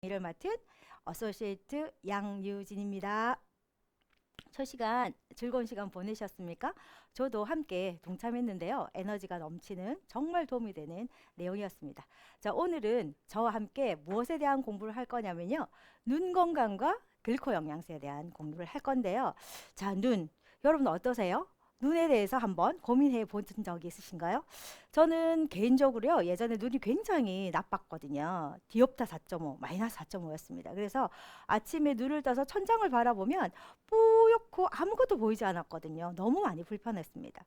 일을 맡은 어소시에이트 양유진입니다. 첫 시간 즐거운 시간 보내셨습니까? 저도 함께 동참했는데요. 에너지가 넘치는 정말 도움이 되는 내용이었습니다. 자, 오늘은 저와 함께 무엇에 대한 공부를 할 거냐면요. 눈 건강과 글코 영양소에 대한 공부를 할 건데요. 자, 눈. 여러분 어떠세요? 눈에 대해서 한번 고민해 본 적이 있으신가요? 저는 개인적으로요, 예전에 눈이 굉장히 나빴거든요. 디옵타 4.5, 마이너스 4.5였습니다. 그래서 아침에 눈을 떠서 천장을 바라보면 뿌옇고 아무것도 보이지 않았거든요. 너무 많이 불편했습니다.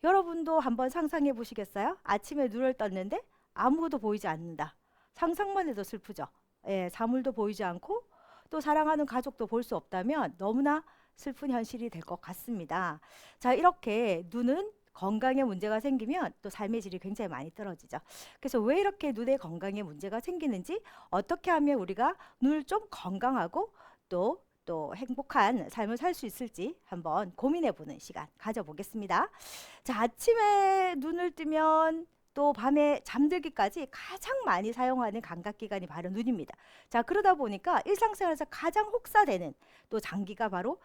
여러분도 한번 상상해 보시겠어요? 아침에 눈을 떴는데 아무것도 보이지 않는다. 상상만 해도 슬프죠. 예, 사물도 보이지 않고 또 사랑하는 가족도 볼 수 없다면 너무나 슬픈 현실이 될 것 같습니다. 자, 이렇게 눈은 건강에 문제가 생기면 또 삶의 질이 굉장히 많이 떨어지죠. 그래서 왜 이렇게 눈의 건강에 문제가 생기는지, 어떻게 하면 우리가 눈을 좀 건강하고 또 행복한 삶을 살 수 있을지 한번 고민해 보는 시간 가져보겠습니다. 자, 아침에 눈을 뜨면 또 밤에 잠들기까지 가장 많이 사용하는 감각기관이 바로 눈입니다. 자, 그러다 보니까 일상생활에서 가장 혹사되는 또 장기가 바로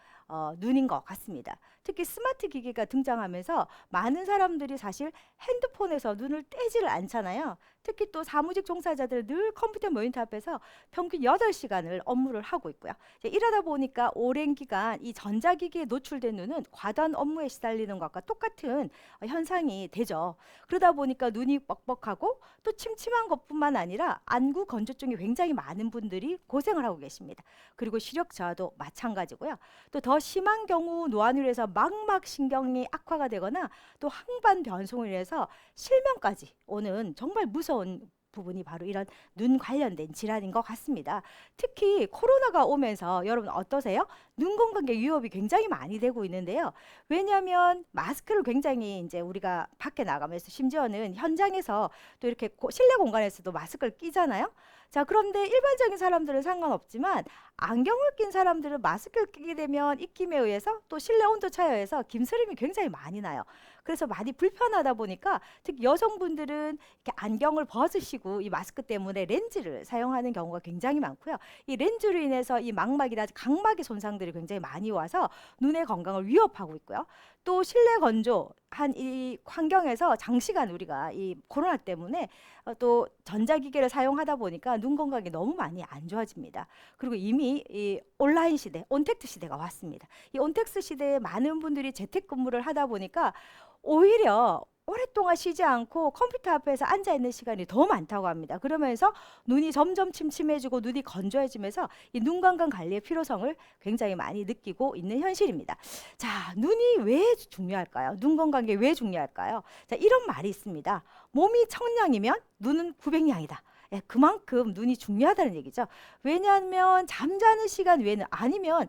눈인 것 같습니다. 특히 스마트 기기가 등장하면서 많은 사람들이 사실 핸드폰에서 눈을 떼지를 않잖아요. 특히 또 사무직 종사자들 늘 컴퓨터 모니터 앞에서 평균 8시간을 업무를 하고 있고요. 이러다 보니까 오랜 기간 이 전자기기에 노출된 눈은 과도한 업무에 시달리는 것과 똑같은 현상이 되죠. 그러다 보니까 눈이 뻑뻑하고 또 침침한 것뿐만 아니라 안구 건조증이 굉장히 많은 분들이 고생을 하고 계십니다. 그리고 시력 저하도 마찬가지고요. 또 더 심한 경우 노안으로 해서 망막 신경이 악화가 되거나 또 항반 변성으로 인해서 실명까지 오는 정말 무서운 부분이 바로 이런 눈 관련된 질환인 것 같습니다. 특히 코로나가 오면서 여러분 어떠세요? 눈 건강에 위협이 굉장히 많이 되고 있는데요. 왜냐하면 마스크를 굉장히 이제 우리가 밖에 나가면서 심지어는 현장에서 또 이렇게 실내 공간에서도 마스크를 끼잖아요. 자, 그런데 일반적인 사람들은 상관없지만 안경을 낀 사람들은 마스크를 끼게 되면 입김에 의해서 또 실내 온도 차에 의해서 김스림이 굉장히 많이 나요. 그래서 많이 불편하다 보니까 특히 여성분들은 이렇게 안경을 벗으시고 이 마스크 때문에 렌즈를 사용하는 경우가 굉장히 많고요. 이 렌즈로 인해서 이 망막이나 각막의 손상들이 굉장히 많이 와서 눈의 건강을 위협하고 있고요. 또 실내 건조한 이 환경에서 장시간 우리가 이 코로나 때문에 또 전자기기를 사용하다 보니까 눈 건강이 너무 많이 안 좋아집니다. 그리고 이미 이 온라인 시대, 온택트 시대가 왔습니다. 이 온택트 시대에 많은 분들이 재택근무를 하다 보니까 오히려 오랫동안 쉬지 않고 컴퓨터 앞에서 앉아 있는 시간이 더 많다고 합니다. 그러면서 눈이 점점 침침해지고 눈이 건조해지면서 이 눈 건강 관리의 필요성을 굉장히 많이 느끼고 있는 현실입니다. 자, 눈이 왜 중요할까요? 눈 건강에 왜 중요할까요? 자, 이런 말이 있습니다. 몸이 청량이면 눈은 900량이다. 예, 그만큼 눈이 중요하다는 얘기죠. 왜냐하면 잠자는 시간 외에는 아니면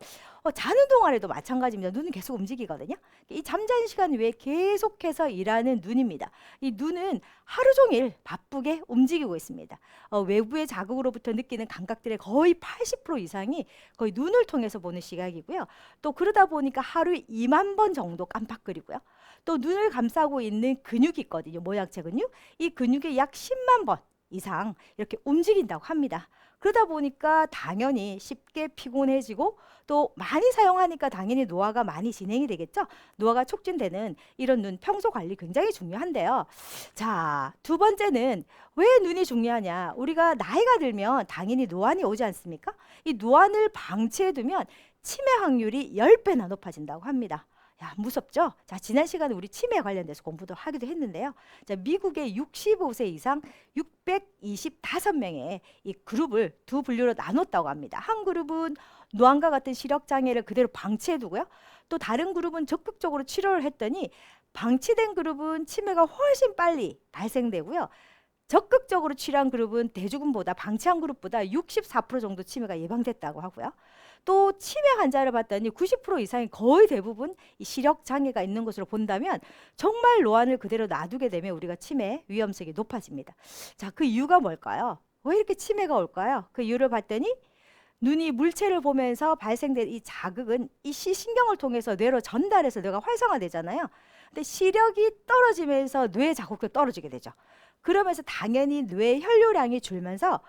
자는 동안에도 마찬가지입니다. 눈은 계속 움직이거든요. 이 잠자는 시간 외에 계속해서 일하는 눈입니다. 이 눈은 하루 종일 바쁘게 움직이고 있습니다. 외부의 자극으로부터 느끼는 감각들의 거의 80% 이상이 거의 눈을 통해서 보는 시각이고요. 또 그러다 보니까 하루에 2만 번 정도 깜빡거리고요. 또 눈을 감싸고 있는 근육이 있거든요. 모양체 근육. 이 근육의 약 10만 번 이상 이렇게 움직인다고 합니다. 그러다 보니까 당연히 쉽게 피곤해지고 또 많이 사용하니까 당연히 노화가 많이 진행이 되겠죠. 노화가 촉진되는 이런 눈 평소 관리 굉장히 중요한데요. 자, 두 번째는 왜 눈이 중요하냐? 우리가 나이가 들면 당연히 노안이 오지 않습니까? 이 노안을 방치해두면 치매 확률이 10배나 높아진다고 합니다. 야, 무섭죠? 자, 지난 시간에 우리 치매 관련돼서 공부도 하기도 했는데요. 자, 미국의 65세 이상 625명의 이 그룹을 두 분류로 나눴다고 합니다. 한 그룹은 노안과 같은 시력 장애를 그대로 방치해 두고요. 또 다른 그룹은 적극적으로 치료를 했더니 방치된 그룹은 치매가 훨씬 빨리 발생되고요. 적극적으로 치료한 그룹은 대조군보다 방치한 그룹보다 64% 정도 치매가 예방됐다고 하고요. 또 치매 환자를 봤더니 90% 이상이 거의 대부분 이 시력 장애가 있는 것으로 본다면 정말 노안을 그대로 놔두게 되면 우리가 치매 위험성이 높아집니다. 자, 그 이유가 뭘까요? 왜 이렇게 치매가 올까요? 그 이유를 봤더니 눈이 물체를 보면서 발생된 이 자극은 이 시신경을 통해서 뇌로 전달해서 뇌가 활성화되잖아요. 근데 시력이 떨어지면서 뇌 자극도 떨어지게 되죠. 그러면서 당연히 뇌 혈류량이 줄면서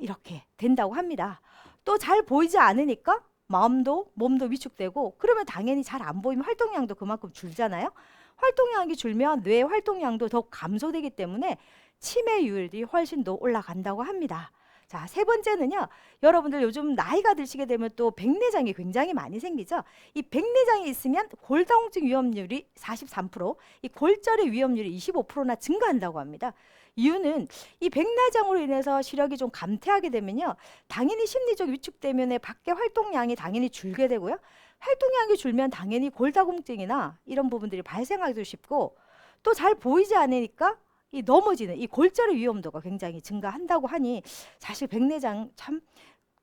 이렇게 된다고 합니다. 또 잘 보이지 않으니까 마음도 몸도 위축되고, 그러면 당연히 잘 안 보이면 활동량도 그만큼 줄잖아요. 활동량이 줄면 뇌의 활동량도 더 감소되기 때문에 치매율이 훨씬 더 올라간다고 합니다. 자, 세 번째는요. 여러분들 요즘 나이가 드시게 되면 또 백내장이 굉장히 많이 생기죠. 이 백내장이 있으면 골다공증 위험률이 43%, 이 골절의 위험률이 25%나 증가한다고 합니다. 이유는 이 백내장으로 인해서 시력이 좀 감퇴하게 되면요. 당연히 심리적 위축 때문에 밖에 활동량이 당연히 줄게 되고요. 활동량이 줄면 당연히 골다공증이나 이런 부분들이 발생하기도 쉽고, 또 잘 보이지 않으니까 이 넘어지는 이 골절의 위험도가 굉장히 증가한다고 하니 사실 백내장 참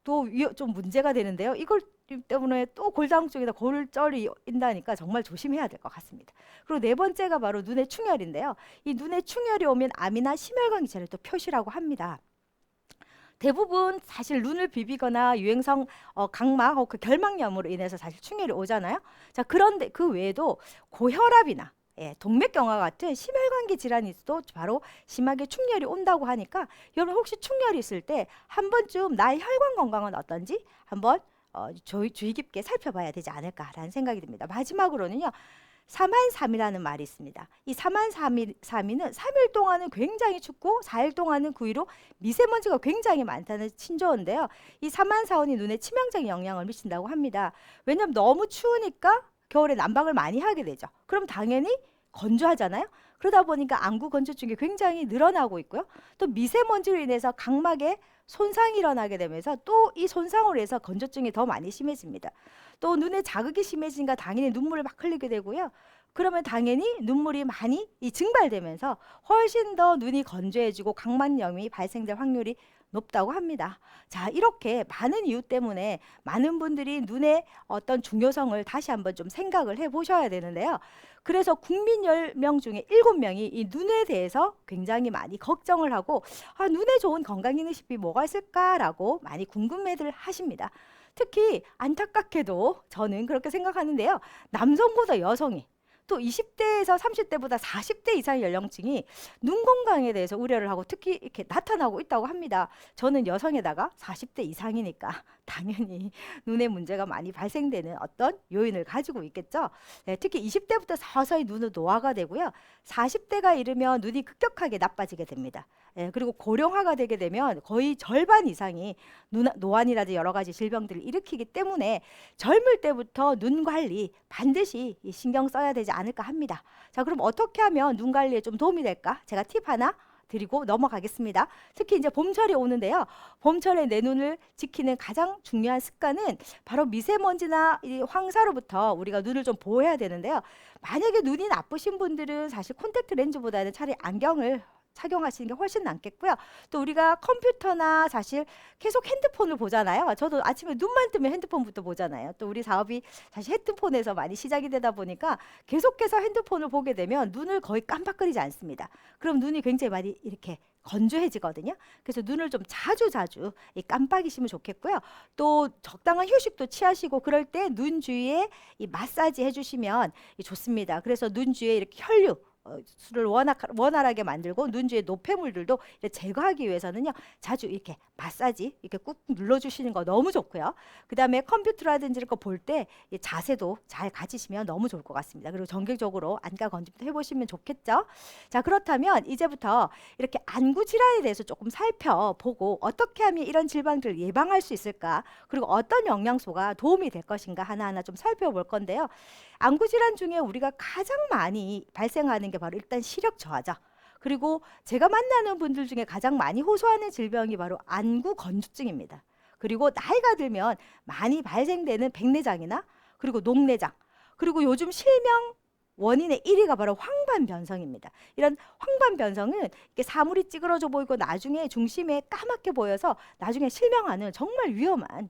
또 좀 문제가 되는데요. 이걸 때문에 또 골다공증이나 골절이 인다니까 정말 조심해야 될 것 같습니다. 그리고 네 번째가 바로 눈의 충혈인데요. 이 눈에 충혈이 오면 암이나 심혈관 질환을 또 표시라고 합니다. 대부분 사실 눈을 비비거나 유행성 각막 그 결막염으로 인해서 사실 충혈이 오잖아요. 자, 그런데 그 외에도 고혈압이나 동맥경화 같은 심혈관계 질환이 있어도 바로 심하게 충혈이 온다고 하니까, 여러분 혹시 충혈이 있을 때 한 번쯤 나의 혈관 건강은 어떤지 한번 주의 깊게 살펴봐야 되지 않을까라는 생각이 듭니다. 마지막으로는요. 사만삼이라는 말이 있습니다. 이 사만삼이는 3일 동안은 굉장히 춥고 4일 동안은 그 위로 미세먼지가 굉장히 많다는 신조어인데요. 이 사만사온이 눈에 치명적인 영향을 미친다고 합니다. 왜냐하면 너무 추우니까 겨울에 난방을 많이 하게 되죠. 그럼 당연히 건조하잖아요. 그러다 보니까 안구 건조증이 굉장히 늘어나고 있고요. 또 미세먼지로 인해서 각막에 손상이 일어나게 되면서 또 이 손상으로 해서 건조증이 더 많이 심해집니다. 또 눈에 자극이 심해지니까 당연히 눈물을 막 흘리게 되고요. 그러면 당연히 눈물이 많이 증발되면서 훨씬 더 눈이 건조해지고 각막염이 발생될 확률이 높다고 합니다. 자, 이렇게 많은 이유 때문에 많은 분들이 눈의 어떤 중요성을 다시 한번 좀 생각을 해 보셔야 되는데요. 그래서 국민 10명 중에 7명이 이 눈에 대해서 굉장히 많이 걱정을 하고, 눈에 좋은 건강기능식품이 뭐가 있을까라고 많이 궁금해들 하십니다. 특히 안타깝게도 저는 그렇게 생각하는데요. 남성보다 여성이, 또 20대에서 30대보다 40대 이상의 연령층이 눈 건강에 대해서 우려를 하고 특히 이렇게 나타나고 있다고 합니다. 저는 여성에다가 40대 이상이니까 당연히 눈에 문제가 많이 발생되는 어떤 요인을 가지고 있겠죠. 네, 특히 20대부터 서서히 눈은 노화가 되고요. 40대가 이르면 눈이 급격하게 나빠지게 됩니다. 그리고 고령화가 되게 되면 거의 절반 이상이 노안이라든지 여러 가지 질병들을 일으키기 때문에 젊을 때부터 눈 관리 반드시 신경 써야 되지 않을까 합니다. 자, 그럼 어떻게 하면 눈 관리에 좀 도움이 될까? 제가 팁 하나 드리고 넘어가겠습니다. 특히 이제 봄철이 오는데요. 봄철에 내 눈을 지키는 가장 중요한 습관은 바로 미세먼지나 이 황사로부터 우리가 눈을 좀 보호해야 되는데요. 만약에 눈이 나쁘신 분들은 사실 콘택트 렌즈보다는 차라리 안경을 착용하시는 게 훨씬 낫겠고요. 또 우리가 컴퓨터나 사실 계속 핸드폰을 보잖아요. 저도 아침에 눈만 뜨면 핸드폰부터 보잖아요. 또 우리 사업이 사실 핸드폰에서 많이 시작이 되다 보니까 계속해서 핸드폰을 보게 되면 눈을 거의 깜빡거리지 않습니다. 그럼 눈이 굉장히 많이 이렇게 건조해지거든요. 그래서 눈을 좀 자주 깜빡이시면 좋겠고요. 또 적당한 휴식도 취하시고 그럴 때 눈 주위에 이 마사지 해주시면 좋습니다. 그래서 눈 주위에 이렇게 혈류 수를 원활하게 만들고 눈 주위의 노폐물들도 제거하기 위해서는요, 자주 이렇게 마사지 이렇게 꾹 눌러주시는 거 너무 좋고요. 그 다음에 컴퓨터라든지 이런 거 볼 때 자세도 잘 가지시면 너무 좋을 것 같습니다. 그리고 정기적으로 안과 검진도 해보시면 좋겠죠. 자, 그렇다면 이제부터 이렇게 안구 질환에 대해서 조금 살펴보고 어떻게 하면 이런 질병들을 예방할 수 있을까, 그리고 어떤 영양소가 도움이 될 것인가 하나하나 좀 살펴볼 건데요. 안구 질환 중에 우리가 가장 많이 발생하는 게 바로 일단 시력 저하죠. 그리고 제가 만나는 분들 중에 가장 많이 호소하는 질병이 바로 안구 건조증입니다. 그리고 나이가 들면 많이 발생되는 백내장이나 그리고 녹내장, 그리고 요즘 실명 원인의 1위가 바로 황반변성입니다. 이런 황반변성은 이렇게 사물이 찌그러져 보이고 나중에 중심에 까맣게 보여서 나중에 실명하는 정말 위험한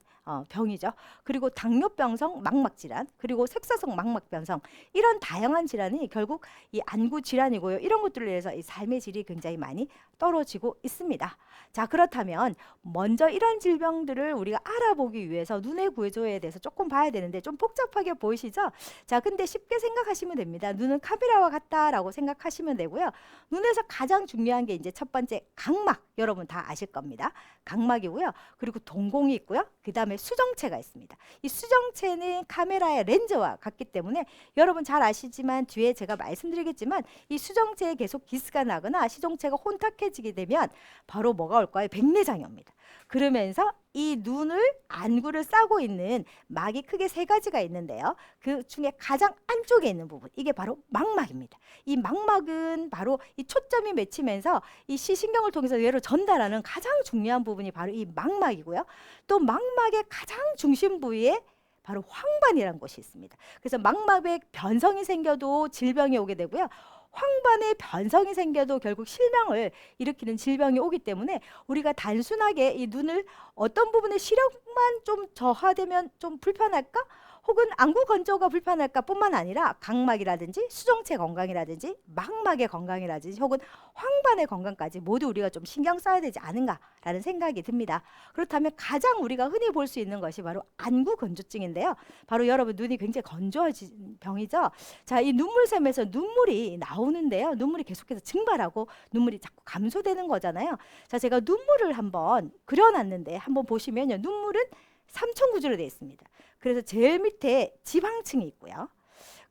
병이죠. 그리고 당뇨병성 망막질환, 그리고 색소성 망막변성, 이런 다양한 질환이 결국 이 안구 질환이고요. 이런 것들로 인해서 이 삶의 질이 굉장히 많이 떨어지고 있습니다. 자, 그렇다면 먼저 이런 질병들을 우리가 알아보기 위해서 눈의 구조에 대해서 조금 봐야 되는데 좀 복잡하게 보이시죠? 자, 근데 쉽게 생각하시면 됩니다. 있습니다. 눈은 카메라와 같다라고 생각하시면 되고요. 눈에서 가장 중요한 게 이제 첫 번째 각막, 여러분 다 아실 겁니다. 각막이고요. 그리고 동공이 있고요. 그 다음에 수정체가 있습니다. 이 수정체는 카메라의 렌즈와 같기 때문에 여러분 잘 아시지만 뒤에 제가 말씀드리겠지만 이 수정체에 계속 기스가 나거나 시정체가 혼탁해지게 되면 바로 뭐가 올까요? 백내장이 옵니다. 그러면서 이 눈을 안구를 싸고 있는 막이 크게 세 가지가 있는데요. 그 중에 가장 안쪽에 있는 부분, 이게 바로 망막입니다. 이 망막은 바로 이 초점이 맺히면서 이 시신경을 통해서 뇌로 전달하는 가장 중요한 부분이 바로 이 망막이고요. 또 망막의 가장 중심 부위에 바로 황반이라는 곳이 있습니다. 그래서 망막에 변성이 생겨도 질병이 오게 되고요. 황반에 변성이 생겨도 결국 실명을 일으키는 질병이 오기 때문에 우리가 단순하게 이 눈을 어떤 부분에 시력만 좀 저하되면 좀 불편할까? 혹은 안구 건조가 불편할까 뿐만 아니라 각막이라든지 수정체 건강이라든지 망막의 건강이라든지 혹은 황반의 건강까지 모두 우리가 좀 신경 써야 되지 않은가라는 생각이 듭니다. 그렇다면 가장 우리가 흔히 볼 수 있는 것이 바로 안구 건조증인데요. 바로 여러분 눈이 굉장히 건조해진 병이죠. 자, 이 눈물샘에서 눈물이 나오는데요. 눈물이 계속해서 증발하고 눈물이 자꾸 감소되는 거잖아요. 자, 제가 눈물을 한번 그려놨는데 한번 보시면요. 눈물은 삼천 구조로 되어 있습니다. 그래서 제일 밑에 지방층이 있고요.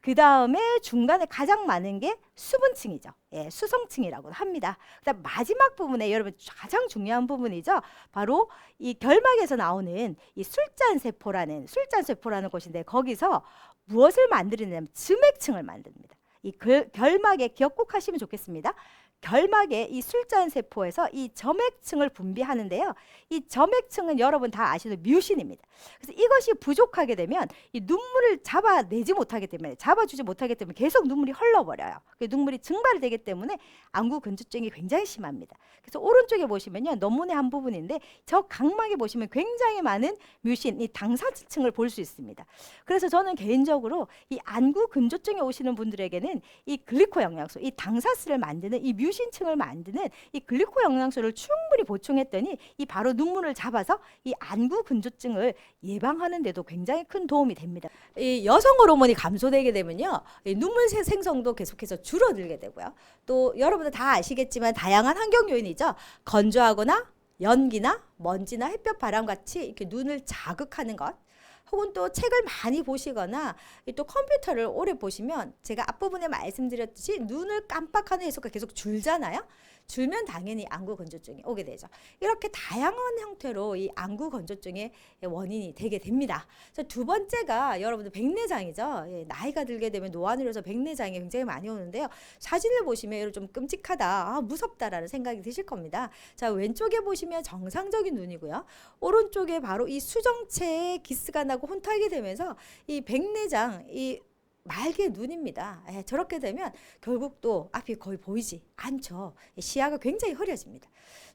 그 다음에 중간에 가장 많은 게 수분층이죠. 예, 수성층이라고 합니다. 그다음 마지막 부분에 여러분 가장 중요한 부분이죠. 바로 이 결막에서 나오는 이 술잔세포라는 곳인데 거기서 무엇을 만드느냐면 점액층을 만듭니다. 이 결막에 기억 꼭 하시면 좋겠습니다. 결막의 이 술잔세포에서 이 점액층을 분비하는데요. 이 점액층은 여러분 다 아시는 뮤신입니다. 그래서 이것이 부족하게 되면 이 눈물을 잡아주지 못하기 때문에 계속 눈물이 흘러버려요. 눈물이 증발되기 때문에 안구 건조증이 굉장히 심합니다. 그래서 오른쪽에 보시면요. 논문의 한 부분인데 저 각막에 보시면 굉장히 많은 뮤신, 이 당사층을 볼 수 있습니다. 그래서 저는 개인적으로 이 안구 건조증에 오시는 분들에게는 이 글리코 영양소, 이 당사스를 만드는 이 뮤신층을 만드는 이 글리코 영양소를 충분히 보충했더니 이 바로 눈물을 잡아서 이 안구 건조증을 예방하는 데도 굉장히 큰 도움이 됩니다. 이 여성 호르몬이 감소되게 되면요. 이 눈물 생성도 계속해서 줄어들게 되고요. 또 여러분들 다 아시겠지만 다양한 환경 요인이죠. 건조하거나 연기나 먼지나 햇볕 바람 같이 이렇게 눈을 자극하는 것, 혹은 또 책을 많이 보시거나 또 컴퓨터를 오래 보시면 제가 앞부분에 말씀드렸듯이 눈을 깜빡하는 횟수가 계속 줄잖아요. 줄면 당연히 안구 건조증이 오게 되죠. 이렇게 다양한 형태로 이 안구 건조증의 원인이 되게 됩니다. 두 번째가 여러분들 백내장이죠. 예, 나이가 들게 되면 노안으로 해서 백내장이 굉장히 많이 오는데요. 사진을 보시면 좀 끔찍하다, 무섭다라는 생각이 드실 겁니다. 자, 왼쪽에 보시면 정상적인 눈이고요. 오른쪽에 바로 이 수정체에 기스가 나고 혼탁이 되면서 이 백내장, 이 말개 눈입니다. 예, 저렇게 되면 결국 또 앞이 거의 보이지 않죠. 시야가 굉장히 흐려집니다.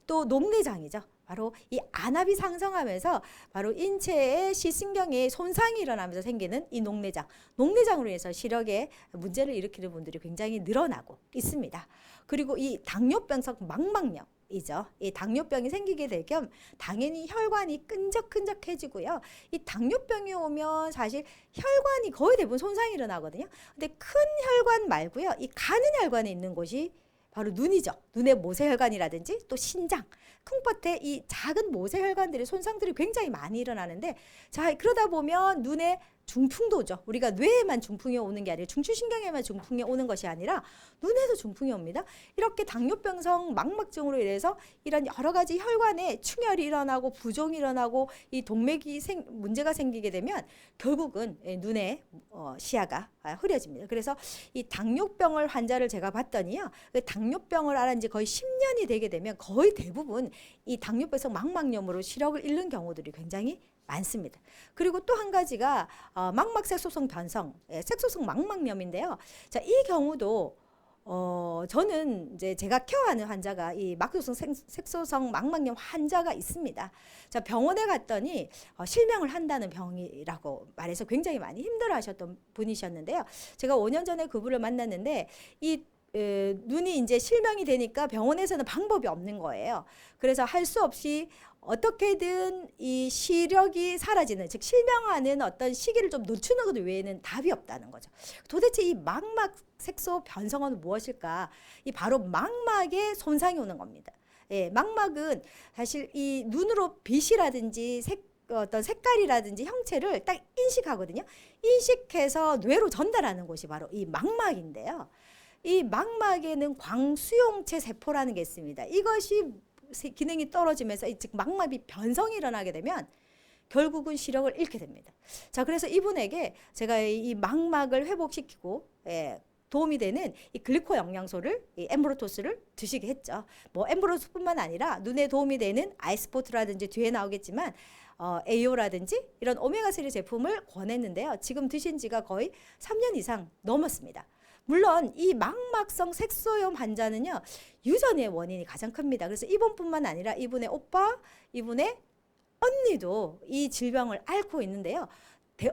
또 녹내장이죠. 바로 이 안압이 상승하면서 바로 인체의 시신경에 손상이 일어나면서 생기는 이 녹내장으로 인해서 시력에 문제를 일으키는 분들이 굉장히 늘어나고 있습니다. 그리고 이 당뇨병성 망막염, 이 당뇨병이 생기게 될 겸 당연히 혈관이 끈적끈적해지고요. 이 당뇨병이 오면 사실 혈관이 거의 대부분 손상이 일어나거든요. 근데 큰 혈관 말고요. 이 가는 혈관에 있는 곳이 바로 눈이죠. 눈의 모세혈관이라든지 또 신장, 콩팥에 이 작은 모세혈관들의 손상들이 굉장히 많이 일어나는데, 자, 그러다 보면 눈에 중풍도 오죠. 우리가 뇌에만 중풍이 오는 게 아니라 중추신경에만 중풍이 오는 것이 아니라 눈에도 중풍이 옵니다. 이렇게 당뇨병성 망막증으로 인해서 이런 여러 가지 혈관에 충혈이 일어나고 부종이 일어나고 이 동맥이 문제가 생기게 되면 결국은 눈의 시야가 흐려집니다. 그래서 이 당뇨병을 환자를 제가 봤더니요. 그 당뇨병을 앓은 지 거의 10년이 되게 되면 거의 대부분 이 당뇨병성 망막염으로 시력을 잃는 경우들이 굉장히 많습니다. 그리고 또 한 가지가 망막색소성 변성, 색소성 망막염인데요. 자, 이 경우도 저는 이제 제가 케어하는 환자가 이 색소성 망막염 환자가 있습니다. 자, 병원에 갔더니 실명을 한다는 병이라고 말해서 굉장히 많이 힘들어하셨던 분이셨는데요. 제가 5년 전에 그분을 만났는데 이 눈이 이제 실명이 되니까 병원에서는 방법이 없는 거예요. 그래서 할 수 없이 어떻게든 이 시력이 사라지는, 즉 실명하는 어떤 시기를 좀 늦추는 것 외에는 답이 없다는 거죠. 도대체 이 망막 색소 변성은 무엇일까? 이 바로 망막에 손상이 오는 겁니다. 예, 망막은 사실 이 눈으로 빛이라든지 어떤 색깔이라든지 형체를 딱 인식하거든요. 인식해서 뇌로 전달하는 곳이 바로 이 망막인데요. 이 망막에는 광수용체 세포라는 게 있습니다. 이것이 기능이 떨어지면서 즉 망막이 변성이 일어나게 되면 결국은 시력을 잃게 됩니다. 자, 그래서 이분에게 제가 이 망막을 회복시키고 도움이 되는 이 글리코 영양소를, 이 엠브로토스를 드시게 했죠. 뭐 엠브로토스뿐만 아니라 눈에 도움이 되는 아이스포트라든지 뒤에 나오겠지만 에이오라든지 이런 오메가3 제품을 권했는데요. 지금 드신 지가 거의 3년 이상 넘었습니다. 물론 이 망막성 색소염 환자는요, 유전의 원인이 가장 큽니다. 그래서 이분뿐만 아니라 이분의 오빠, 이분의 언니도 이 질병을 앓고 있는데요.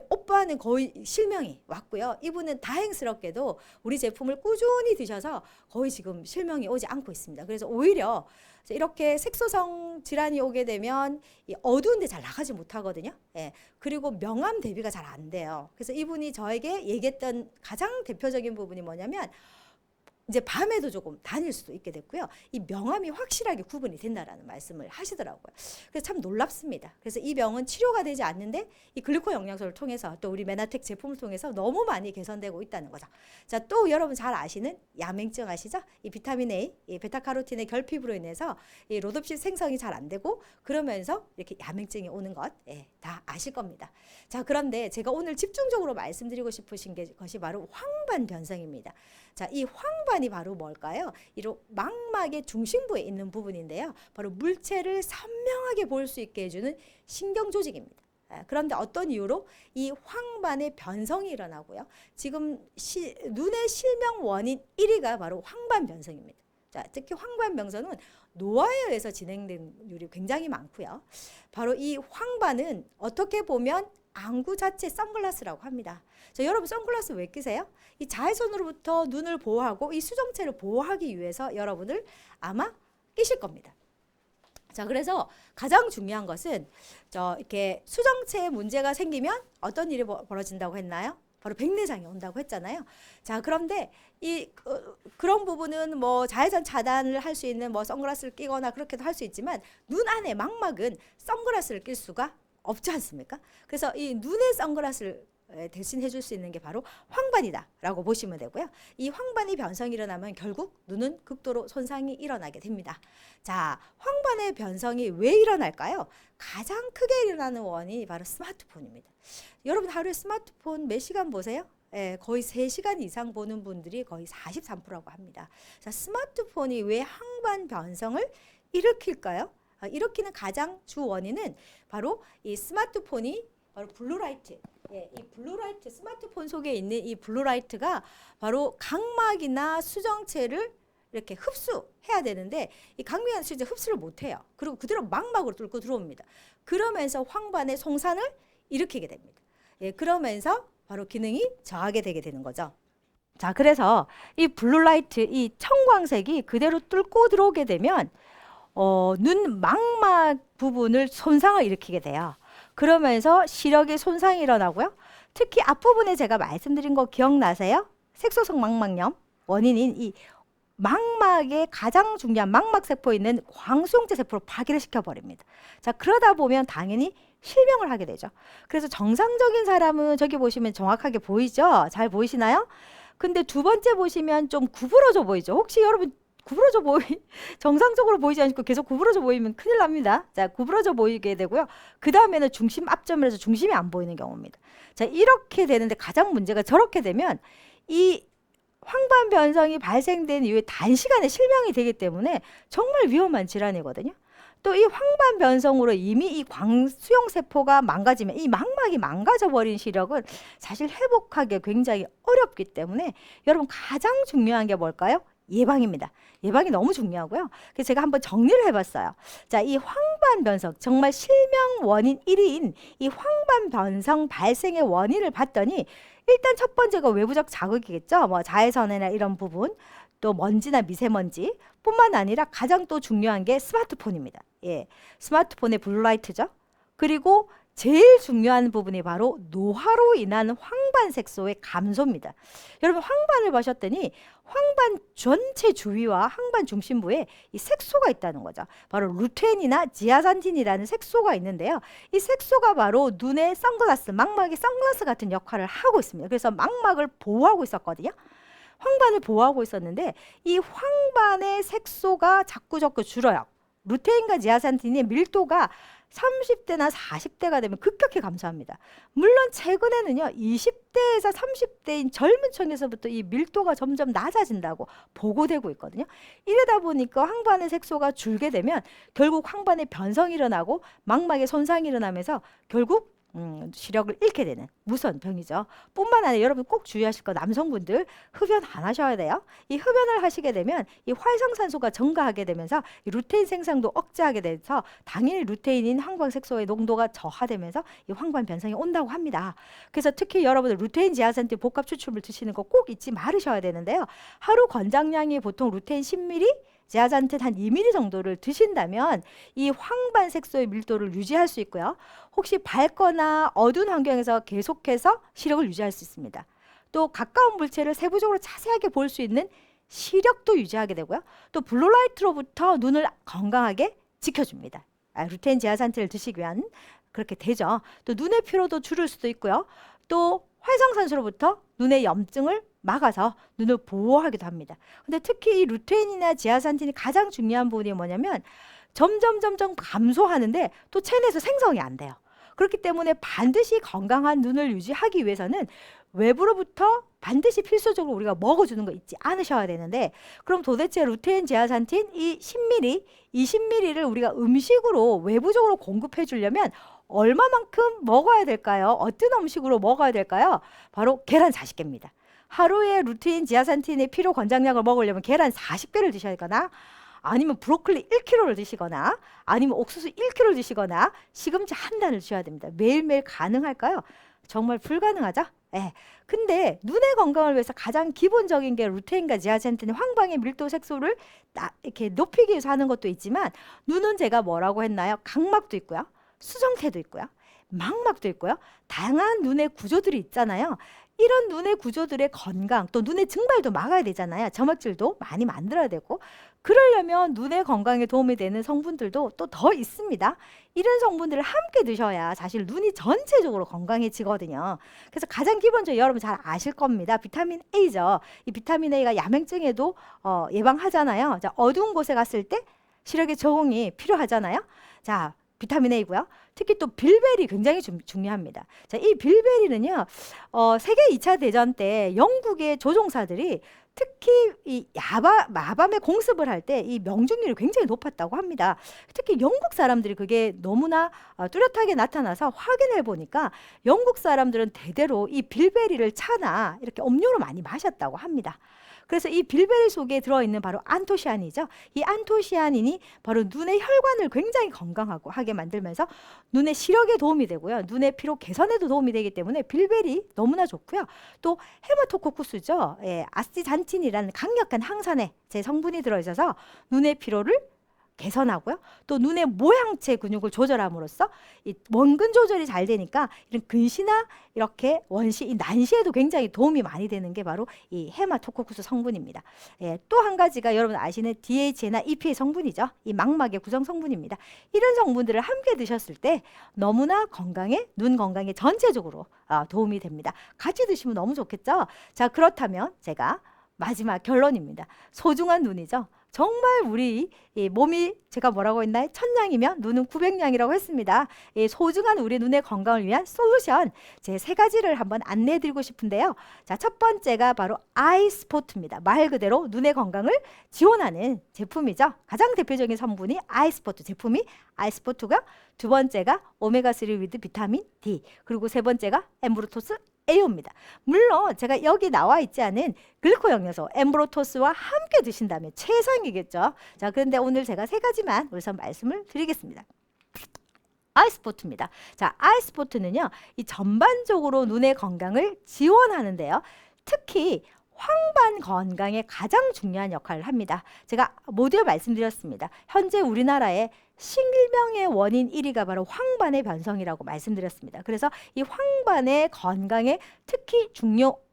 오빠는 거의 실명이 왔고요. 이분은 다행스럽게도 우리 제품을 꾸준히 드셔서 거의 지금 실명이 오지 않고 있습니다. 그래서 오히려 이렇게 색소성 질환이 오게 되면 어두운 데 잘 나가지 못하거든요. 예. 그리고 명암 대비가 잘 안 돼요. 그래서 이분이 저에게 얘기했던 가장 대표적인 부분이 뭐냐면 이제 밤에도 조금 다닐 수도 있게 됐고요. 이 명암이 확실하게 구분이 된다라는 말씀을 하시더라고요. 그래서 참 놀랍습니다. 그래서 이 병은 치료가 되지 않는데 이 글리코 영양소를 통해서 또 우리 메나텍 제품을 통해서 너무 많이 개선되고 있다는 거죠. 자, 또 여러분 잘 아시는 야맹증 아시죠? 이 비타민 A, 이 베타카로틴의 결핍으로 인해서 이 로놉신 생성이 잘 안 되고 그러면서 이렇게 야맹증이 오는 것, 다 아실 겁니다. 자, 그런데 제가 오늘 집중적으로 말씀드리고 싶으신 것이 바로 황반 변성입니다. 자, 이 황반이 바로 뭘까요? 이 망막의 중심부에 있는 부분인데요. 바로 물체를 선명하게 볼 수 있게 해주는 신경 조직입니다. 그런데 어떤 이유로 이 황반의 변성이 일어나고요. 지금 눈의 실명 원인 1위가 바로 황반 변성입니다. 자, 특히 황반 변성은 노화에 의해서 진행된 율이 굉장히 많고요. 바로 이 황반은 어떻게 보면 안구 자체 선글라스라고 합니다. 자, 여러분 선글라스 왜 끼세요? 이 자외선으로부터 눈을 보호하고 이 수정체를 보호하기 위해서 여러분들 아마 끼실 겁니다. 자, 그래서 가장 중요한 것은 이렇게 수정체에 문제가 생기면 어떤 일이 벌어진다고 했나요? 바로 백내장이 온다고 했잖아요. 자, 그런데 그런 부분은 뭐 자외선 차단을 할 수 있는 뭐 선글라스를 끼거나 그렇게도 할 수 있지만 눈 안에 망막은 선글라스를 낄 수가 없지 않습니까? 그래서 이 눈에 선글라스를 대신해 줄 수 있는 게 바로 황반이다라고 보시면 되고요. 이 황반이 변성이 일어나면 결국 눈은 극도로 손상이 일어나게 됩니다. 자, 황반의 변성이 왜 일어날까요? 가장 크게 일어나는 원인이 바로 스마트폰입니다. 여러분 하루에 스마트폰 몇 시간 보세요? 거의 3시간 이상 보는 분들이 거의 43%라고 합니다. 자, 스마트폰이 왜 황반 변성을 일으킬까요? 일으키는 가장 주 원인은 바로 이 스마트폰이 바로 블루라이트. 이 블루라이트, 스마트폰 속에 있는 이 블루라이트가 바로 각막이나 수정체를 이렇게 흡수해야 되는데 이 각막이나 수정체 흡수를 못해요. 그리고 그대로 망막으로 뚫고 들어옵니다. 그러면서 황반의 송산을 일으키게 됩니다. 그러면서 바로 기능이 저하게 되게 되는 거죠. 자, 그래서 이 블루라이트, 이 청광색이 그대로 뚫고 들어오게 되면 눈 망막 부분을 손상을 일으키게 돼요. 그러면서 시력에 손상이 일어나고요. 특히 앞부분에 제가 말씀드린 거 기억나세요? 색소성 망막염 원인인 이 망막의 가장 중요한 망막세포에 있는 광수용체 세포를 파괴를 시켜버립니다. 자, 그러다 보면 당연히 실명을 하게 되죠. 그래서 정상적인 사람은 저기 보시면 정확하게 보이죠? 잘 보이시나요? 근데 두 번째 보시면 좀 구부러져 보이죠? 혹시 여러분 정상적으로 보이지 않고 계속 구부러져 보이면 큰일 납니다. 자, 구부러져 보이게 되고요. 그 다음에는 중심 압점을 해서 중심이 안 보이는 경우입니다. 자, 이렇게 되는데 가장 문제가 저렇게 되면 이 황반 변성이 발생된 이후에 단시간에 실명이 되기 때문에 정말 위험한 질환이거든요. 또 이 황반 변성으로 이미 이 광수용 세포가 망가지면 이 망막이 망가져 버린 시력은 사실 회복하기 굉장히 어렵기 때문에 여러분 가장 중요한 게 뭘까요? 예방입니다. 예방이 너무 중요하고요. 그래서 제가 한번 정리를 해봤어요. 자, 이 황반 변성, 정말 실명 원인 1위인 이 황반 변성 발생의 원인을 봤더니 일단 첫 번째가 외부적 자극이겠죠. 뭐 자외선이나 이런 부분, 또 먼지나 미세먼지 뿐만 아니라 가장 또 중요한 게 스마트폰입니다. 예, 스마트폰의 블루라이트죠. 그리고 제일 중요한 부분이 바로 노화로 인한 황반색소의 감소입니다. 여러분 황반을 보셨더니 황반 전체 주위와 황반 중심부에 이 색소가 있다는 거죠. 바로 루테인이나 지아산틴이라는 색소가 있는데요. 이 색소가 바로 눈의 선글라스, 망막의 선글라스 같은 역할을 하고 있습니다. 그래서 망막을 보호하고 있었거든요. 황반을 보호하고 있었는데 이 황반의 색소가 자꾸 줄어요. 루테인과 지아산틴의 밀도가 30대나 40대가 되면 급격히 감소합니다. 물론 최근에는요 20대에서 30대인 젊은 층에서부터 이 밀도가 점점 낮아진다고 보고되고 있거든요. 이러다 보니까 황반의 색소가 줄게 되면 결국 황반의 변성이 일어나고 망막에 손상이 일어나면서 결국 시력을 잃게 되는 무서운 병이죠. 뿐만 아니라 여러분 꼭 주의하실 거 남성분들 흡연 안 하셔야 돼요. 이 흡연을 하시게 되면 이 활성산소가 증가하게 되면서 이 루테인 생산도 억제하게 돼서 당연히 루테인인 황반색소의 농도가 저하되면서 이 황반 변성이 온다고 합니다. 그래서 특히 여러분들 루테인 지아산틴 복합 추출물 드시는 거 꼭 잊지 말으셔야 되는데요. 하루 권장량이 보통 루테인 10ml 지아산틴 한 2ml 정도를 드신다면 이 황반 색소의 밀도를 유지할 수 있고요. 혹시 밝거나 어두운 환경에서 계속해서 시력을 유지할 수 있습니다. 또 가까운 물체를 세부적으로 자세하게 볼 수 있는 시력도 유지하게 되고요. 또 블루라이트로부터 눈을 건강하게 지켜줍니다. 루테인 지아산틴을 드시기 위한 그렇게 되죠. 또 눈의 피로도 줄일 수도 있고요. 또 활성산소로부터 눈의 염증을 막아서 눈을 보호하기도 합니다. 근데 특히 이 루테인이나 지아산틴이 가장 중요한 부분이 뭐냐면 점점 감소하는데 또 체내에서 생성이 안 돼요. 그렇기 때문에 반드시 건강한 눈을 유지하기 위해서는 외부로부터 반드시 필수적으로 우리가 먹어주는 거 잊지 않으셔야 되는데 그럼 도대체 루테인, 지아산틴 이 10ml, 20ml를 우리가 음식으로 외부적으로 공급해 주려면 얼마만큼 먹어야 될까요? 어떤 음식으로 먹어야 될까요? 바로 계란 40개입니다. 하루에 루테인, 지아산틴의 필요 권장량을 먹으려면 계란 40개를 드셔야 되거나 아니면 브로콜리 1kg를 드시거나 아니면 옥수수 1kg를 드시거나 시금치 한 단을 드셔야 됩니다. 매일매일 가능할까요? 정말 불가능하죠? 예. 근데 눈의 건강을 위해서 가장 기본적인 게 루테인과 지아산틴의 황방의 밀도 색소를 이렇게 높이기 위해서 하는 것도 있지만 눈은 제가 뭐라고 했나요? 각막도 있고요. 수정태도 있고요. 망막도 있고요. 다양한 눈의 구조들이 있잖아요. 이런 눈의 구조들의 건강 또 눈의 증발도 막아야 되잖아요. 점막질도 많이 만들어야 되고 그러려면 눈의 건강에 도움이 되는 성분들도 또 더 있습니다. 이런 성분들을 함께 드셔야 사실 눈이 전체적으로 건강해지거든요. 그래서 가장 기본적으로 여러분 잘 아실 겁니다. 비타민 A죠. 이 비타민 A가 야맹증에도 예방하잖아요. 자, 어두운 곳에 갔을 때 시력의 적응이 필요하잖아요. 자, 비타민 A고요. 특히 또 빌베리 굉장히 중요합니다. 자, 이 빌베리는요. 세계 2차 대전 때 영국의 조종사들이 특히 이 마밤에 공습을 할 때 이 명중률이 굉장히 높았다고 합니다. 특히 영국 사람들이 그게 너무나 뚜렷하게 나타나서 확인해 보니까 영국 사람들은 대대로 이 빌베리를 차나 이렇게 음료로 많이 마셨다고 합니다. 그래서 이 빌베리 속에 들어있는 바로 안토시아닌이죠. 이 안토시아닌이 바로 눈의 혈관을 굉장히 건강하고 하게 만들면서 눈의 시력에 도움이 되고요. 눈의 피로 개선에도 도움이 되기 때문에 빌베리 너무나 좋고요. 또 헤마토코쿠스죠. 예, 아스티잔틴이라는 강력한 항산화 제 성분이 들어있어서 눈의 피로를 개선하고요. 또 눈의 모양체 근육을 조절함으로써 이 원근 조절이 잘 되니까 이런 근시나 이렇게 원시, 이 난시에도 굉장히 도움이 많이 되는 게 바로 이 헤마토코쿠스 성분입니다. 예, 또 한 가지가 여러분 아시는 DHA나 EPA 성분이죠. 이 망막의 구성 성분입니다. 이런 성분들을 함께 드셨을 때 너무나 건강에, 눈 건강에 전체적으로 도움이 됩니다. 같이 드시면 너무 좋겠죠? 자, 그렇다면 제가 마지막 결론입니다. 소중한 눈이죠. 정말 우리 이 몸이 제가 뭐라고 했나요? 1000냥이면 눈은 900냥이라고 했습니다. 이 소중한 우리 눈의 건강을 위한 솔루션 제 3가지를 한번 안내해 드리고 싶은데요. 자, 첫 번째가 바로 아이스포트입니다. 말 그대로 눈의 건강을 지원하는 제품이죠. 가장 대표적인 성분이 아이스포트 제품이 아이스포트가 두 번째가 오메가3 위드 비타민 D 그리고 세 번째가 엠브로토스 A입니다. 물론 제가 여기 나와 있지 않은 글리코 영양소 엠브로토스와 함께 드신다면 최상이겠죠. 자, 그런데 오늘 제가 3가지만 우선 말씀을 드리겠습니다. 아이스포트입니다. 자, 아이스포트는요, 이 전반적으로 눈의 건강을 지원하는데요. 특히 황반 건강에 가장 중요한 역할을 합니다. 제가 모두 말씀드렸습니다. 현재 우리나라의 실명의 원인 1위가 바로 황반의 변성이라고 말씀드렸습니다. 그래서 이 황반의 건강에 특히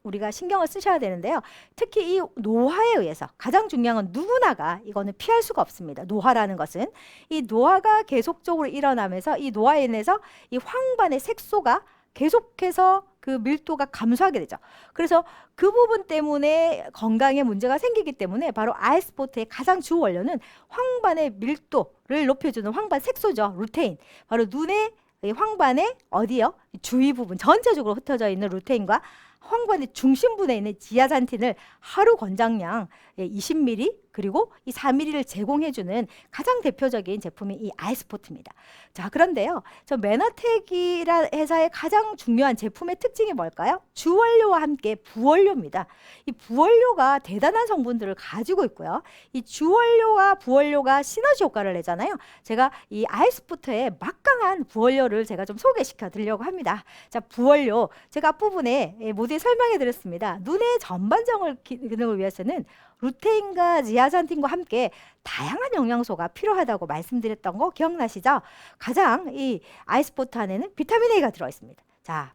우리가 신경을 쓰셔야 되는데요. 특히 이 노화에 의해서 가장 중요한 건 누구나가 이거는 피할 수가 없습니다. 노화라는 것은 이 노화가 계속적으로 일어나면서 이 노화에 인해서 이 황반의 색소가 계속해서 그 밀도가 감소하게 되죠. 그래서 그 부분 때문에 건강에 문제가 생기기 때문에 바로 아이스포트의 가장 주 원료는 황반의 밀도를 높여주는 황반 색소죠. 루테인. 바로 눈의 황반의 어디요? 주위 부분 전체적으로 흩어져 있는 루테인과 황반의 중심부에 있는 지아잔틴을 하루 권장량 20ml 그리고 이 4ml를 제공해주는 가장 대표적인 제품이 이 아이스포트입니다. 자, 그런데요. 저 메나텍이라는 회사의 가장 중요한 제품의 특징이 뭘까요? 주원료와 함께 부원료입니다. 이 부원료가 대단한 성분들을 가지고 있고요. 이 주원료와 부원료가 시너지 효과를 내잖아요. 제가 이 아이스포트의 막강한 부원료를 제가 좀 소개시켜 드리려고 합니다. 자, 부원료. 제가 앞부분에 모두에 설명해 드렸습니다. 눈의 전반적인 기능을 위해서는 루테인과 지아잔틴과 함께 다양한 영양소가 필요하다고 말씀드렸던 거 기억나시죠? 가장 이 아이스포트 안에는 비타민 A가 들어있습니다. 자,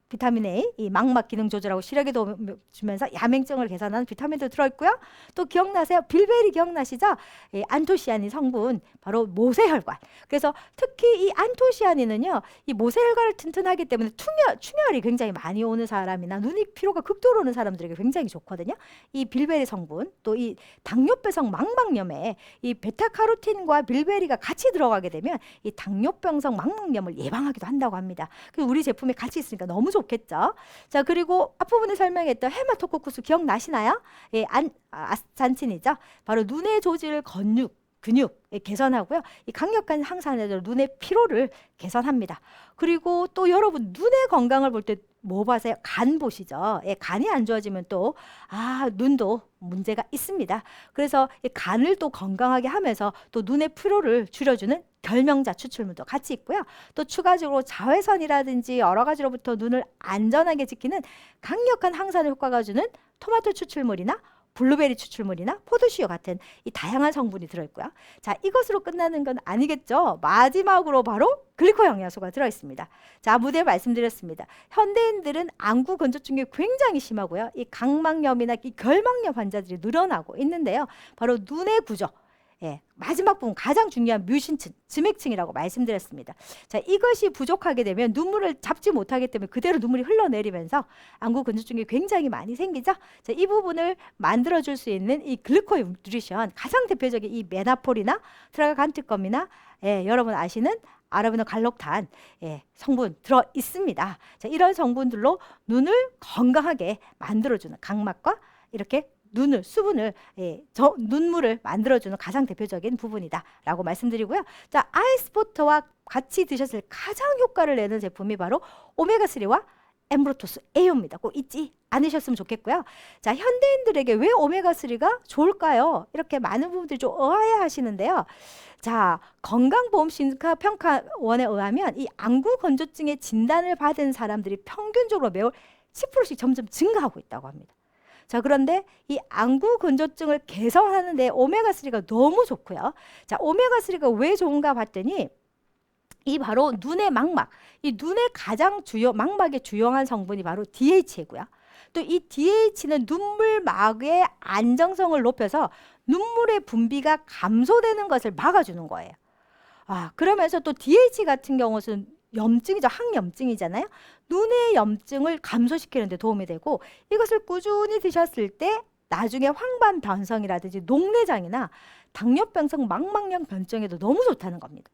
비타민 A, 이 망막 기능 조절하고 시력에 도움을 주면서 야맹증을 개선하는 비타민도 들어있고요. 또 기억나세요? 빌베리 기억나시죠? 이 안토시아닌 성분, 바로 모세혈관. 그래서 특히 이 안토시아닌은요, 이 모세혈관을 튼튼하기 때문에 충혈이 굉장히 많이 오는 사람이나 눈이 피로가 극도로 오는 사람들에게 굉장히 좋거든요. 이 빌베리 성분, 또 이 당뇨병성 망막염에 이 베타카로틴과 빌베리가 같이 들어가게 되면 이 당뇨병성 망막염을 예방하기도 한다고 합니다. 그래서 우리 제품에 같이 있으니까 너무 좋겠죠. 자, 그리고 앞부분에 설명했던 헤마토코쿠스 기억나시나요? 예, 아스탄틴이죠. 바로 눈의 조질, 근육 개선하고요. 이 강력한 항산화제로 눈의 피로를 개선합니다. 그리고 또 여러분 눈의 건강을 볼 때 뭐 봐세요? 간 보시죠. 예, 간이 안 좋아지면 또 눈도 문제가 있습니다. 그래서 이 간을 또 건강하게 하면서 또 눈의 피로를 줄여주는 결명자 추출물도 같이 있고요. 또 추가적으로 자외선이라든지 여러 가지로부터 눈을 안전하게 지키는 강력한 항산 효과가 주는 토마토 추출물이나 블루베리 추출물이나 포도씨유 같은 이 다양한 성분이 들어있고요. 자, 이것으로 끝나는 건 아니겠죠. 마지막으로 바로 글리코 영양소가 들어있습니다. 자, 무대 말씀드렸습니다. 현대인들은 안구 건조증이 굉장히 심하고요. 이 각막염이나 이 결막염 환자들이 늘어나고 있는데요. 바로 눈의 구조. 예, 마지막 부분 가장 중요한 뮤신층, 점액층이라고 말씀드렸습니다. 자, 이것이 부족하게 되면 눈물을 잡지 못하기 때문에 그대로 눈물이 흘러내리면서 안구 건조증이 굉장히 많이 생기죠. 자, 이 부분을 만들어줄 수 있는 이 글루코 뉴트리션, 가장 대표적인 이 메나폴이나 트라간트검이나 여러분 아시는 아라비노 갈록탄 성분 들어 있습니다. 자, 이런 성분들로 눈을 건강하게 만들어주는 각막과 이렇게 수분을 눈물을 만들어주는 가장 대표적인 부분이다 라고 말씀드리고요. 자, 아이스포트와 같이 드셨을 가장 효과를 내는 제품이 바로 오메가3와 엠브로토스 A입니다. 꼭 잊지 않으셨으면 좋겠고요. 자, 현대인들에게 왜 오메가3가 좋을까요? 이렇게 많은 부분들이 좀 의아해 하시는데요. 자, 건강보험심사평가원에 의하면 이 안구 건조증의 진단을 받은 사람들이 평균적으로 매월 10%씩 점점 증가하고 있다고 합니다. 자, 그런데 이 안구 건조증을 개선하는데 오메가3가 너무 좋고요. 자, 오메가3가 왜 좋은가 봤더니 이 바로 눈의 망막, 이 눈의 가장 망막의 주요한 성분이 바로 DHA고요. 또 이 DH는 눈물막의 안정성을 높여서 눈물의 분비가 감소되는 것을 막아주는 거예요. 그러면서 또 DH 같은 경우는 염증이죠. 항염증이잖아요. 눈의 염증을 감소시키는 데 도움이 되고 이것을 꾸준히 드셨을 때 나중에 황반 변성이라든지 녹내장이나 당뇨병성 망막염 변증에도 너무 좋다는 겁니다.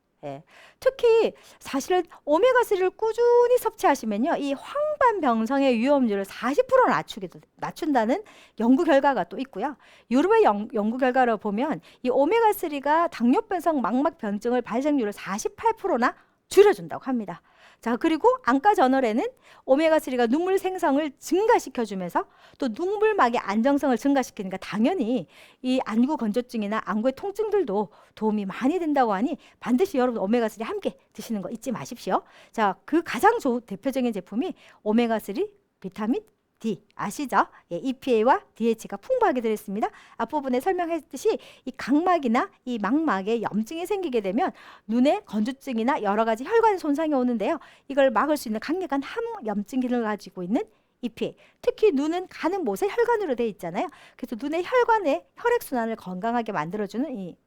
특히 사실은 오메가3를 꾸준히 섭취하시면요. 이 황반 변성의 위험률을 40% 낮춘다는 연구 결과가 또 있고요. 유럽의 연구 결과를 보면 이 오메가3가 당뇨병성 망막 변증을 발생률을 48%나 줄여준다고 합니다. 자, 그리고 안과저널에는 오메가3가 눈물 생성을 증가시켜주면서 또 눈물막의 안정성을 증가시키니까 당연히 이 안구 건조증이나 안구의 통증들도 도움이 많이 된다고 하니 반드시 여러분 오메가3 함께 드시는 거 잊지 마십시오. 자, 그 가장 대표적인 제품이 오메가3 비타민 D 아시죠? 예, EPA와 DHA가 풍부하게 들어있습니다. 앞부분에 설명했듯이 이 각막이나 이 망막에 염증이 생기게 되면 눈에 건조증이나 여러 가지 혈관 손상이 오는데요. 이걸 막을 수 있는 강력한 항염증 기능을 가지고 있는 EPA. 특히 눈은 가는 못에 혈관으로 되어 있잖아요. 그래서 눈의 혈관의 혈액순환을 건강하게 만들어주는 이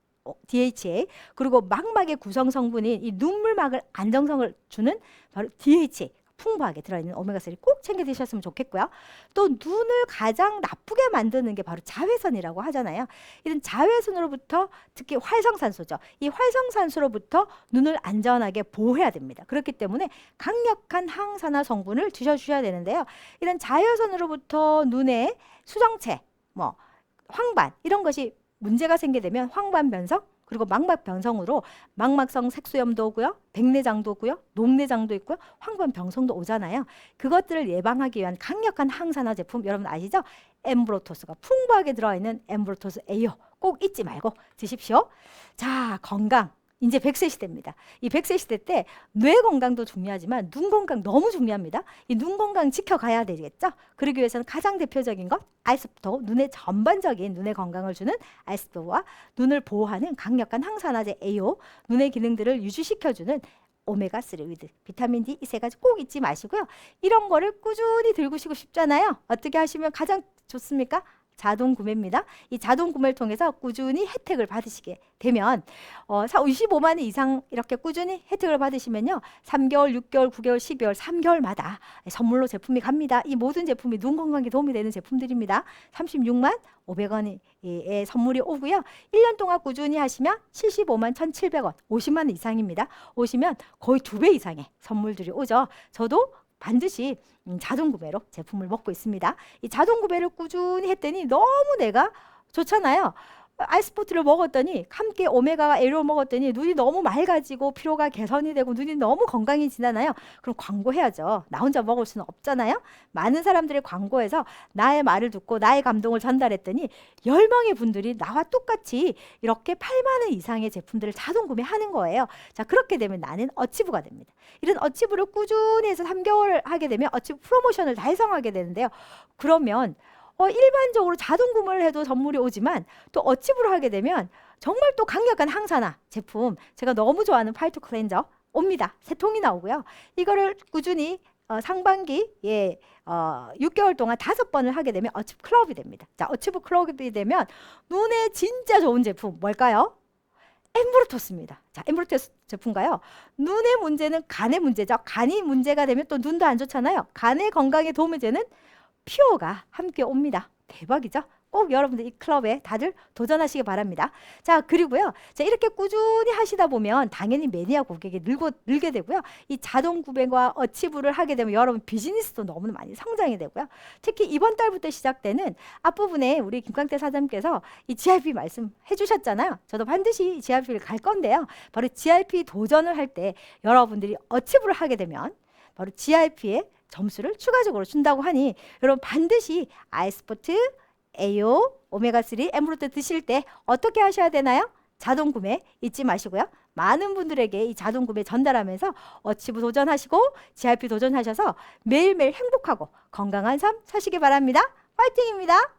DHA, 그리고 망막의 구성 성분인 이 눈물막을 안정성을 주는 바로 DHA 풍부하게 들어있는 오메가3 꼭 챙겨 드셨으면 좋겠고요. 또 눈을 가장 나쁘게 만드는 게 바로 자외선이라고 하잖아요. 이런 자외선으로부터 특히 활성산소죠. 이 활성산소로부터 눈을 안전하게 보호해야 됩니다. 그렇기 때문에 강력한 항산화 성분을 드셔주셔야 되는데요. 이런 자외선으로부터 눈에 수정체, 뭐 황반 이런 것이 문제가 생기게 되면 황반 변성, 그리고 망막 변성으로 망막성 색소염도 오고요, 백내장도 오고요, 녹내장도 있고요, 황반 변성도 오잖아요. 그것들을 예방하기 위한 강력한 항산화 제품 여러분 아시죠? 엠브로토스가 풍부하게 들어있는 엠브로토스 AO 꼭 잊지 말고 드십시오. 자, 건강. 이제 100세 시대입니다. 이 100세 시대 때 뇌 건강도 중요하지만 눈 건강 너무 중요합니다. 이 눈 건강 지켜가야 되겠죠? 그러기 위해서는 가장 대표적인 것 아이스부터 눈의 전반적인 눈의 건강을 주는 아이스부와 눈을 보호하는 강력한 항산화제 AO, 눈의 기능들을 유지시켜주는 오메가3 위드 비타민 D 이 세 가지 꼭 잊지 마시고요. 이런 거를 꾸준히 들고시고 싶잖아요. 어떻게 하시면 가장 좋습니까? 자동 구매입니다. 이 자동 구매를 통해서 꾸준히 혜택을 받으시게 되면 25만 원 이상 이렇게 꾸준히 혜택을 받으시면요. 3개월, 6개월, 9개월, 12개월, 3개월마다 선물로 제품이 갑니다. 이 모든 제품이 눈 건강에 도움이 되는 제품들입니다. 36만 500원의 선물이 오고요. 1년 동안 꾸준히 하시면 75만 1,700원, 50만 원 이상입니다. 오시면 거의 2배 이상의 선물들이 오죠. 저도 반드시 자동 구매로 제품을 먹고 있습니다. 이 자동 구매를 꾸준히 했더니 너무 내가 좋잖아요. 아이스포트를 먹었더니 함께 오메가 A를 먹었더니 눈이 너무 맑아지고 피로가 개선이 되고 눈이 너무 건강해지잖아요. 그럼 광고해야죠. 나 혼자 먹을 수는 없잖아요. 많은 사람들이 광고해서 나의 말을 듣고 나의 감동을 전달했더니 10명의 분들이 나와 똑같이 이렇게 8만 원 이상의 제품들을 자동 구매하는 거예요. 자, 그렇게 되면 나는 어치브가 됩니다. 이런 어치브를 꾸준히 해서 3개월을 하게 되면 어치브 프로모션을 달성하게 되는데요. 그러면 일반적으로 자동 구매를 해도 선물이 오지만 또 어치브를 하게 되면 정말 또 강력한 항산화 제품, 제가 너무 좋아하는 파이토 클렌저 옵니다. 3통이 나오고요. 이거를 꾸준히 상반기에 6개월 동안 5번을 하게 되면 어치브 클럽이 됩니다. 자, 어치브 클럽이 되면 눈에 진짜 좋은 제품 뭘까요? 엠브로토스입니다. 자, 엠브로토스 제품가요. 눈의 문제는 간의 문제죠. 간이 문제가 되면 또 눈도 안 좋잖아요. 간의 건강에 도움이 되는 퓨어가 함께 옵니다. 대박이죠? 꼭 여러분들 이 클럽에 다들 도전하시기 바랍니다. 자, 그리고요. 자, 이렇게 꾸준히 하시다 보면 당연히 매니아 고객이 늘게 되고요. 이 자동 구매와 어치브를 하게 되면 여러분 비즈니스도 너무 많이 성장이 되고요. 특히 이번 달부터 시작되는 앞부분에 우리 김광태 사장님께서 이 GRP 말씀해 주셨잖아요. 저도 반드시 GRP를 갈 건데요. 바로 GRP 도전을 할 때 여러분들이 어치브를 하게 되면 바로 GRP에 점수를 추가적으로 준다고 하니 여러분 반드시 아이스포트, AO, 오메가3, 엠브로토 드실 때 어떻게 하셔야 되나요? 자동 구매 잊지 마시고요. 많은 분들에게 이 자동 구매 전달하면서 어치브 도전하시고 GRP 도전하셔서 매일매일 행복하고 건강한 삶 사시기 바랍니다. 파이팅입니다.